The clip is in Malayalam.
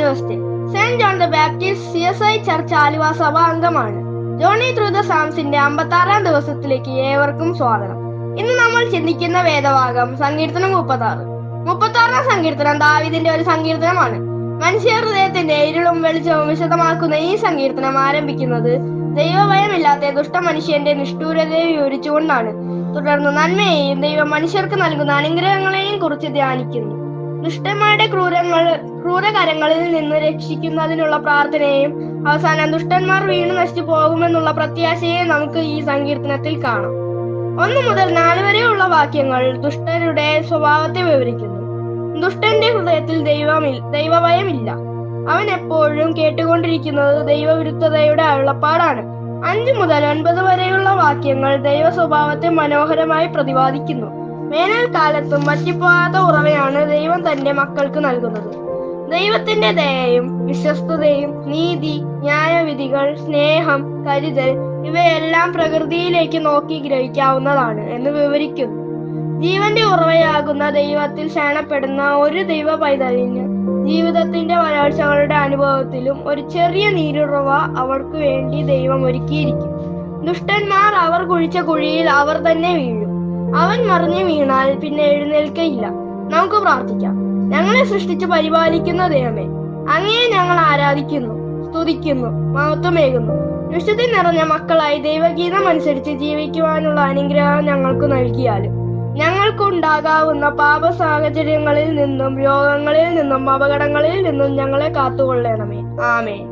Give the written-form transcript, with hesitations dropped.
Sebastian. Saint John the Baptist CSI church Aluva സഭാ അംഗമാണ്. ജോണി ത്രൂ ദ സാംസിന്റെ 56-ാം ദിവസത്തിലേക്ക് ഏവർക്കും സ്വാഗതം. ഇന്ന് നമ്മൾ ചിന്തിക്കുന്ന വേദഭാഗം സങ്കീർത്തനം 36. 36-ാം സങ്കീർത്തനം ദാവീദിന്റെ ഒരു സങ്കീർത്തനമാണ്. മനുഷ്യ ഹൃദയത്തിന്റെ ഇരുളും വെളിച്ചവും വിശദമാക്കുന്ന ഈ സങ്കീർത്തനം ആരംഭിക്കുന്നത് ദൈവഭയമില്ലാത്ത ദുഷ്ട മനുഷ്യന്റെ നിഷ്ഠൂരതയെ വിവരിച്ചുകൊണ്ടാണ്. തുടർന്ന് നന്മയെയും ദൈവം മനുഷ്യർക്ക് നൽകുന്ന അനുഗ്രഹങ്ങളെയും കുറിച്ച് ധ്യാനിക്കുന്നു. ദുഷ്ടന്മാരുടെ ക്രൂരകരങ്ങളിൽ നിന്ന് രക്ഷിക്കുന്നതിനുള്ള പ്രാർത്ഥനയും അവസാനം ദുഷ്ടന്മാർ വീണ് നശിച്ചു പോകുമെന്നുള്ള പ്രത്യാശയെ നമുക്ക് ഈ സങ്കീർത്തനത്തിൽ കാണാം. 1 മുതൽ 4 വരെയുള്ള വാക്യങ്ങൾ ദുഷ്ടരുടെ സ്വഭാവത്തെ വിവരിക്കുന്നു. ദുഷ്ടന്റെ ഹൃദയത്തിൽ ദൈവഭയമില്ല. അവൻ എപ്പോഴും കേട്ടുകൊണ്ടിരിക്കുന്നത് ദൈവവിരുദ്ധതയുടെ അരുളപ്പാടാണ്. 5 മുതൽ 9 വരെയുള്ള വാക്യങ്ങൾ ദൈവ സ്വഭാവത്തെ മനോഹരമായി പ്രതിപാദിക്കുന്നു. വേനൽക്കാലത്തും വറ്റിപ്പോകാത്ത ഉറവയാണ് ദൈവം തന്റെ മക്കൾക്ക് നൽകുന്നത്. ദൈവത്തിന്റെ ദയയും വിശ്വസ്തതയും നീതി, ന്യായവിധികൾ, സ്നേഹം, കരുതൽ ഇവയെല്ലാം പ്രകൃതിയിലേക്ക് നോക്കി ഗ്രഹിക്കാവുന്നതാണ് എന്ന് വിവരിക്കുന്നു. ജീവന്റെ ഉറവയാകുന്ന ദൈവത്തിൽ ശരണപ്പെടുന്ന ഒരു ദൈവ പൈതലിന് ജീവിതത്തിന്റെ വരൾച്ചകളുടെ അനുഭവത്തിലും ഒരു ചെറിയ നീരുറവ അവർക്ക് വേണ്ടി ദൈവം ഒരുക്കിയിരിക്കും. ദുഷ്ടന്മാർ അവർ കുഴിച്ച കുഴിയിൽ അവർ തന്നെ വീഴും. അവൻ മറിഞ്ഞു വീണാൽ പിന്നെ എഴുന്നേൽക്കയില്ല. നമുക്ക് പ്രാർത്ഥിക്കാം. ഞങ്ങളെ സൃഷ്ടിച്ച് പരിപാലിക്കുന്ന ദൈവമേ, അങ്ങയെ ഞങ്ങൾ ആരാധിക്കുന്നു, സ്തുതിക്കുന്നു, മഹത്വമേകുന്നു. വിശുദ്ധി നിറഞ്ഞ മക്കളായി ദൈവഗീതം അനുസരിച്ച് ജീവിക്കുവാനുള്ള അനുഗ്രഹം ഞങ്ങൾക്ക് നൽകിയാലും ഞങ്ങൾക്കുണ്ടാകാവുന്ന പാപ സാഹചര്യങ്ങളിൽ നിന്നും രോഗങ്ങളിൽ നിന്നും അപകടങ്ങളിൽ നിന്നും ഞങ്ങളെ കാത്തുകൊള്ളണമേ. ആമേൻ.